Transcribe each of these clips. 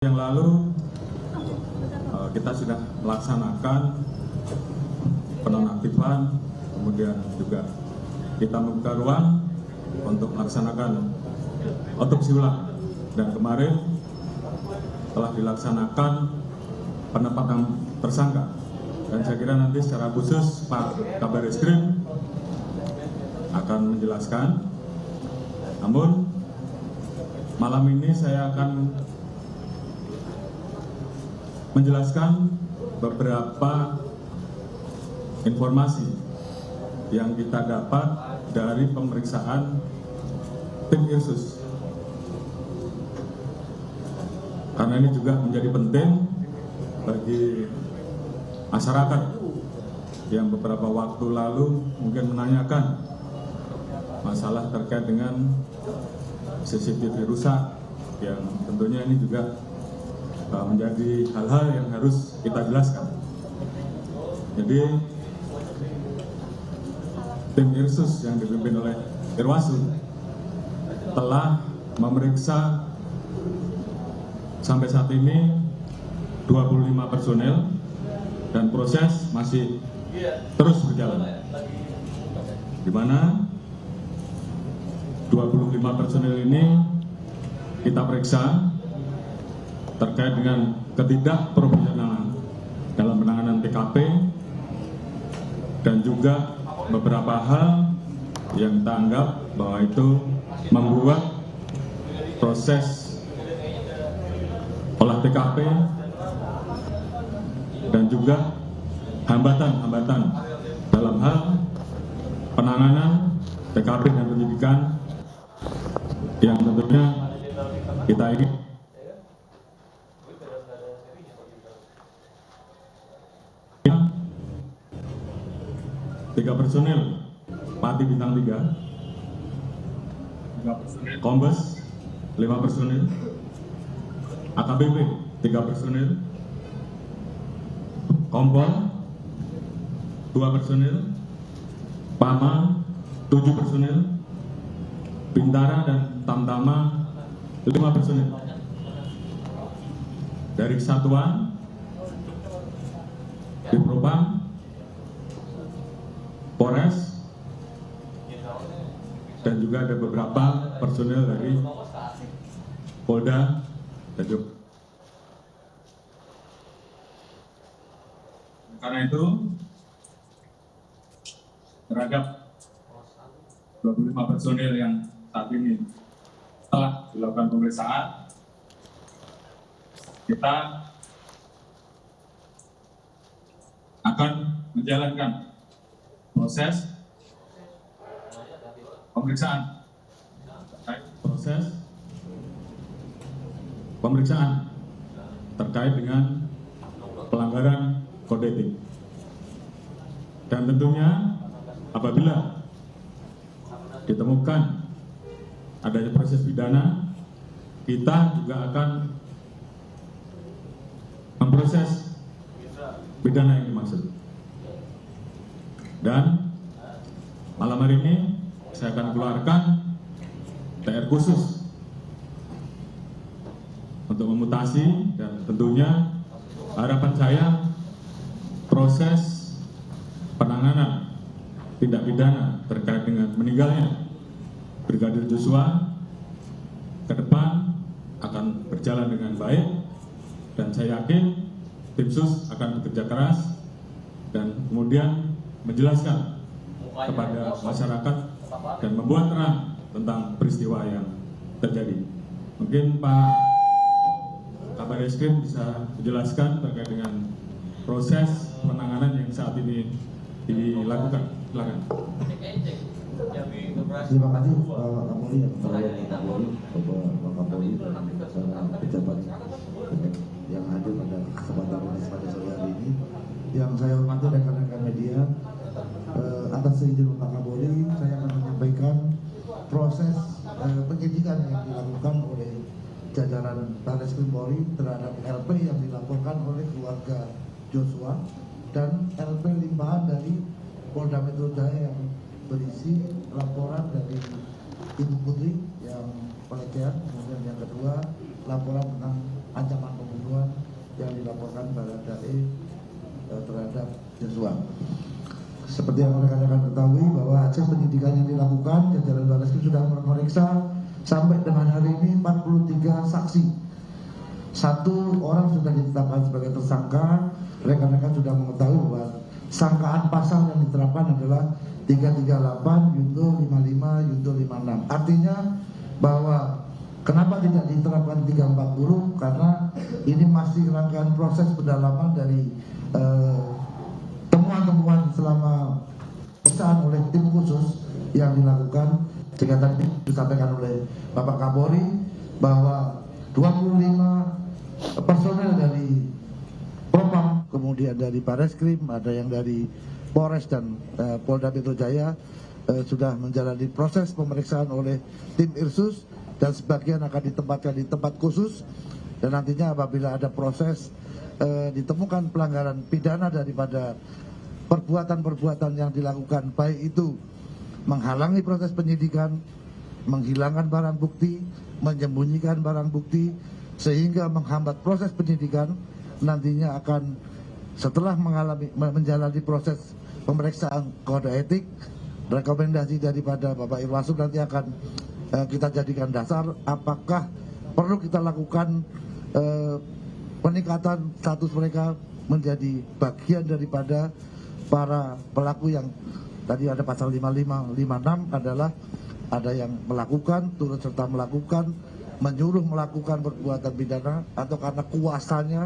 Yang lalu kita sudah melaksanakan penonaktifan, kemudian juga kita membuka ruang untuk melaksanakan otopsi ulang, dan kemarin telah dilaksanakan penempatan tersangka, dan saya kira nanti secara khusus Pak Kabar Eskrim akan menjelaskan. Namun malam ini saya akan menjelaskan beberapa informasi yang kita dapat dari pemeriksaan tim Irsus, karena ini juga menjadi penting bagi masyarakat yang beberapa waktu lalu mungkin menanyakan masalah terkait dengan CCTV rusak, yang tentunya ini juga menjadi hal-hal yang harus kita jelaskan. Jadi tim Irsus yang dipimpin oleh Irwasu telah memeriksa sampai saat ini 25 personel, dan proses masih terus berjalan, di mana 25 personel ini kita periksa terkait dengan ketidakprofesionalan dalam penanganan TKP, dan juga beberapa hal yang kita anggap bahwa itu membuat proses olah TKP dan juga hambatan-hambatan dalam hal penanganan TKP dan penyidikan yang tentunya kita ingin. 3 personil Pati Bintang 3, Kombes 5 personil, AKBP 3 personil, Kompol 2 personil, PAMA 7 personil, Bintara dan Tamtama 5 personil. Dari Satuan di Propam, Polres, dan juga ada beberapa personel dari Polda dan juga. Karena itu terhadap 25 personel yang saat ini telah dilakukan pemeriksaan, kita akan menjalankan proses pemeriksaan terkait dengan pelanggaran kode etik, dan tentunya apabila ditemukan adanya proses pidana, kita juga akan memproses pidana yang dimaksud. Dan malam hari ini saya akan keluarkan TR khusus untuk memutasi, dan tentunya harapan saya proses penanganan tindak pidana terkait dengan meninggalnya Brigadir Joshua ke depan akan berjalan dengan baik, dan saya yakin tim sus akan bekerja keras dan kemudian menjelaskan kepada masyarakat dan membuat terang tentang peristiwa yang terjadi. Mungkin Pak Kabar Eskrim bisa menjelaskan terkait dengan proses penanganan yang saat ini dilakukan. Silakan. Terima kasih Pak Kapolri, Bapak Kapolri, pejabat yang hadir pada kesempatan ini pada sore hari ini. Yang saya hormati rekan-rekan media, atas izin Pak Kapolri, saya akan menyampaikan proses penyidikan yang dilakukan oleh jajaran Barreskrim Polri terhadap LP yang dilaporkan oleh keluarga Joshua dan LP limpahan dari Polda Metro Jaya yang berisi laporan dari Ibu Putri yang pelecehan, kemudian yang kedua laporan tentang ancaman pembunuhan yang dilaporkan Baradae terhadap Joshua. Seperti yang rekan-rekan ketahui bahwa hasil penyidikan yang dilakukan, jajaran Barreskrim sudah memeriksa sampai dengan hari ini 43 saksi. 1 orang sudah ditetapkan sebagai tersangka. Rekan-rekan sudah mengetahui bahwa sangkaan pasal yang diterapkan adalah 338, Yunto 55, Yunto 56. Artinya bahwa kenapa tidak diterapkan 340? Karena ini masih rangkaian proses pendalaman dari temuan-temuan selama pemeriksaan oleh tim khusus yang dilakukan. Sehingga tadi disampaikan oleh Bapak Kapolri bahwa 25 personel dari Propam, kemudian dari Barreskrim, ada yang dari Polres dan Polda Metro Jaya sudah menjalani proses pemeriksaan oleh tim Irsus, dan sebagian akan ditempatkan di tempat khusus, dan nantinya apabila ada proses ditemukan pelanggaran pidana daripada perbuatan-perbuatan yang dilakukan, baik itu menghalangi proses penyidikan, menghilangkan barang bukti, menyembunyikan barang bukti, sehingga menghambat proses penyidikan, nantinya akan setelah menjalani proses pemeriksaan kode etik, rekomendasi daripada Bapak Irwasum nanti akan kita jadikan dasar apakah perlu kita lakukan peningkatan status mereka menjadi bagian daripada para pelaku yang tadi ada pasal 55, 56 adalah ada yang melakukan, turut serta melakukan, menyuruh melakukan perbuatan pidana, atau karena kuasanya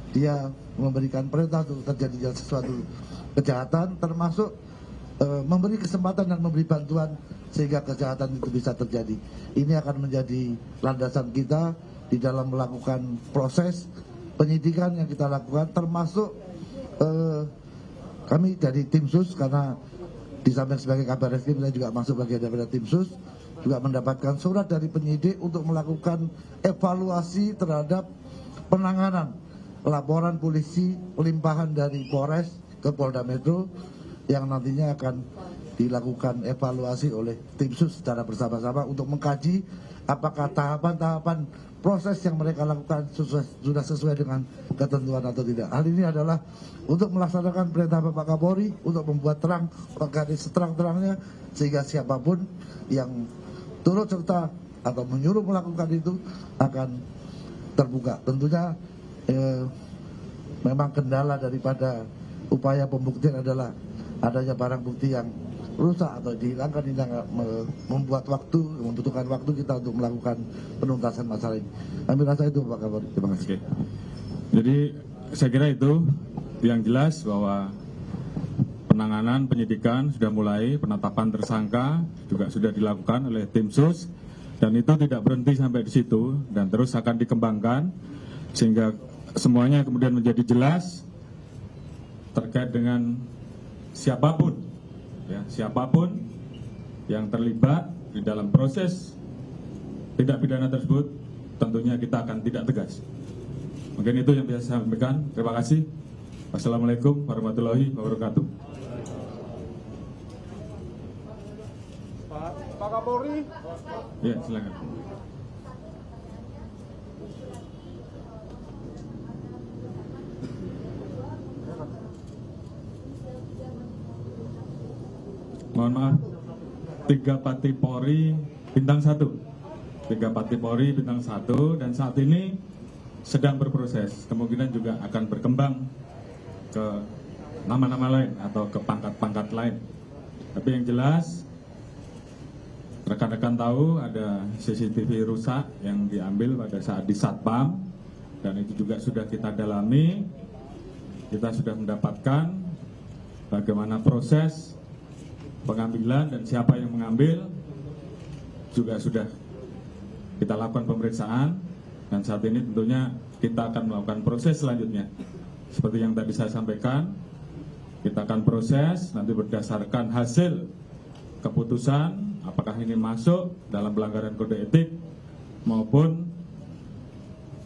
dia memberikan perintah untuk terjadi sesuatu kejahatan, termasuk memberi kesempatan dan memberi bantuan sehingga kejahatan itu bisa terjadi. Ini akan menjadi landasan kita di dalam melakukan proses penyidikan yang kita lakukan, termasuk kami dari tim sus, karena di samping sebagai Kabar Reskrim saya juga masuk bagian daripada tim sus, juga mendapatkan surat dari penyidik untuk melakukan evaluasi terhadap penanganan laporan polisi limpahan dari Polres ke Polda Metro yang nantinya akan dilakukan evaluasi oleh tim sus secara bersama-sama untuk mengkaji apakah tahapan-tahapan proses yang mereka lakukan sudah sesuai dengan ketentuan atau tidak. Hal ini adalah untuk melaksanakan perintah Bapak Kapolri untuk membuat terang organisasi seterang-terangnya, sehingga siapapun yang turut serta atau menyuruh melakukan itu akan terbuka. Tentunya memang kendala daripada upaya pembuktian adalah adanya barang bukti yang rusak atau dihilangkan, membuat waktu, membutuhkan waktu kita untuk melakukan penuntasan masalah ini. Kami rasa itu Pak Kapolri. Terima kasih. Oke. Jadi saya kira itu yang jelas bahwa penanganan penyidikan sudah mulai, penetapan tersangka juga sudah dilakukan oleh tim sus, dan itu tidak berhenti sampai di situ dan terus akan dikembangkan sehingga semuanya kemudian menjadi jelas terkait dengan siapapun yang terlibat di dalam proses tindak pidana tersebut, tentunya kita akan tidak tegas. Mungkin itu yang bisa saya sampaikan. Terima kasih. Wassalamualaikum warahmatullahi wabarakatuh. Pak Kapolri. Ya, silakan. Mohon maaf, 3 Pati Polri bintang 1, 3 Pati Polri bintang 1, dan saat ini sedang berproses. Kemungkinan juga akan berkembang ke nama-nama lain atau ke pangkat-pangkat lain. Tapi yang jelas, rekan-rekan tahu ada CCTV rusak yang diambil pada saat di Satpam, dan itu juga sudah kita dalami. Kita sudah mendapatkan bagaimana proses pengambilan dan siapa yang mengambil, juga sudah kita lakukan pemeriksaan, dan saat ini tentunya kita akan melakukan proses selanjutnya. Seperti yang tadi saya sampaikan, kita akan proses nanti berdasarkan hasil keputusan apakah ini masuk dalam pelanggaran kode etik maupun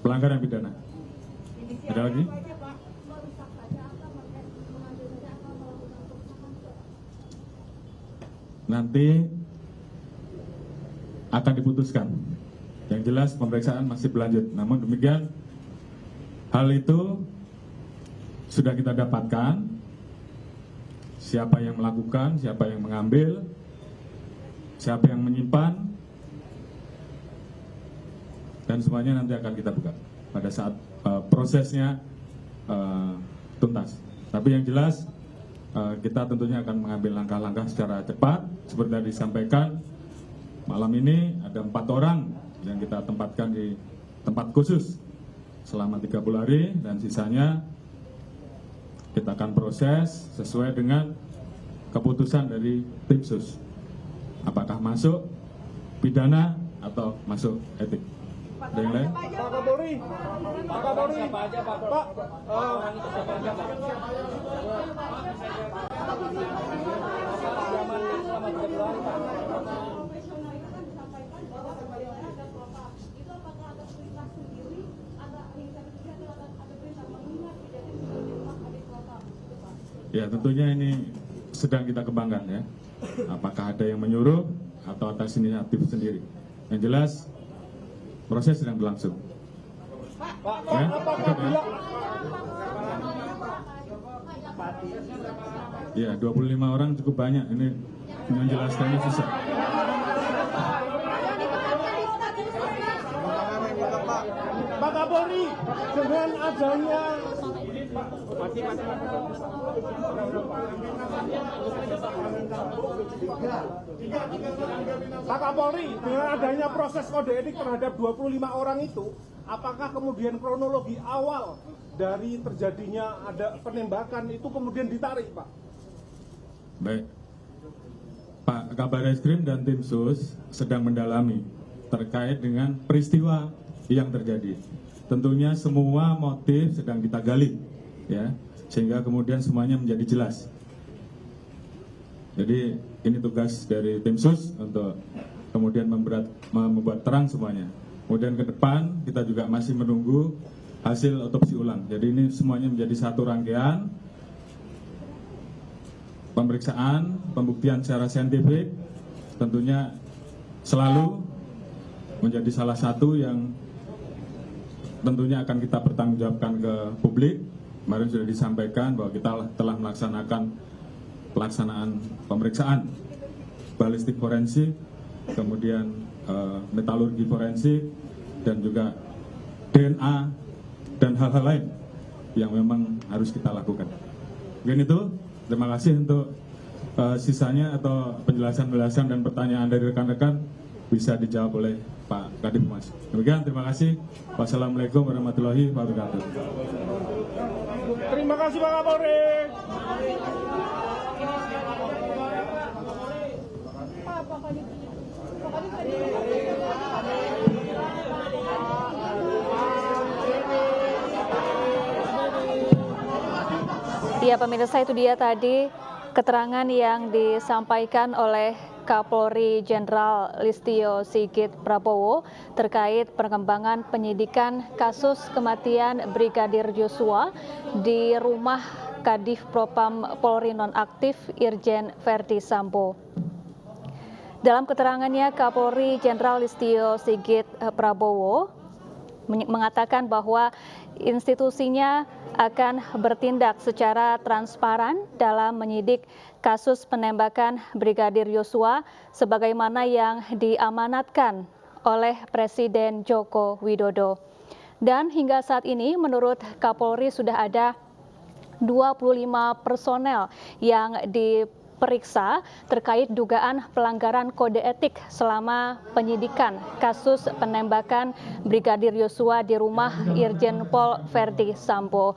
pelanggaran pidana. Ada lagi? Nanti akan diputuskan. Yang jelas pemeriksaan masih berlanjut. Namun demikian Hal itu sudah kita dapatkan, siapa yang melakukan, siapa yang mengambil, siapa yang menyimpan, dan semuanya nanti akan kita buka pada saat prosesnya tuntas. Tapi yang jelas kita tentunya akan mengambil langkah-langkah secara cepat. Seperti tadi disampaikan, malam ini ada 4 orang yang kita tempatkan di tempat khusus selama 30 hari, dan sisanya kita akan proses sesuai dengan keputusan dari tim sus. Apakah masuk pidana atau masuk etik. Ada yang lain? Pak Kapolri, Ya, tentunya ini sedang kita kembangkan ya. Apakah ada yang menyuruh atau atas inisiatif sendiri. Yang jelas proses sedang berlangsung. Ya, cukup ya. Ya, 25 orang cukup banyak. Ini menjelaskannya susah. Pak Kapolri, dengan adanya Pak Kapolri, dengan adanya proses kode etik terhadap 25 orang itu, apakah kemudian kronologi awal dari terjadinya ada penembakan itu kemudian ditarik, Pak? Baik. Pak Kabar Eskrim dan tim sus sedang mendalami terkait dengan peristiwa yang terjadi. Tentunya semua motif sedang kita gali, ya, sehingga kemudian semuanya menjadi jelas. Jadi ini tugas dari tim sus untuk kemudian membuat terang semuanya. Kemudian ke depan kita juga masih menunggu hasil otopsi ulang. Jadi ini semuanya menjadi satu rangkaian pemeriksaan, pembuktian secara saintifik, tentunya selalu menjadi salah satu yang tentunya akan kita pertanggungjawabkan ke publik. Kemarin sudah disampaikan bahwa kita telah melaksanakan pelaksanaan pemeriksaan balistik forensik, kemudian metalurgi forensik, dan juga DNA dan hal-hal lain yang memang harus kita lakukan. Mungkin itu, terima kasih untuk sisanya atau penjelasan-penjelasan dan pertanyaan dari rekan-rekan bisa dijawab oleh Pak Kadif Humas. Demikian, terima kasih. Wassalamualaikum warahmatullahi wabarakatuh. Terima kasih Pak Kapolri. Ya pemirsa, itu dia tadi keterangan yang disampaikan oleh Kapolri Jenderal Listio Sigit Prabowo terkait perkembangan penyidikan kasus kematian Brigadir Joshua di rumah Kadif Propam Polri nonaktif Irjen Verdi Sambo. Dalam keterangannya, Kapolri Jenderal Listio Sigit Prabowo mengatakan bahwa institusinya akan bertindak secara transparan dalam menyidik kasus penembakan Brigadir Joshua sebagaimana yang diamanatkan oleh Presiden Joko Widodo. Dan hingga saat ini menurut Kapolri sudah ada 25 personel yang diperiksa terkait dugaan pelanggaran kode etik selama penyidikan kasus penembakan Brigadir Joshua di rumah Irjen Pol Verdi Sambo.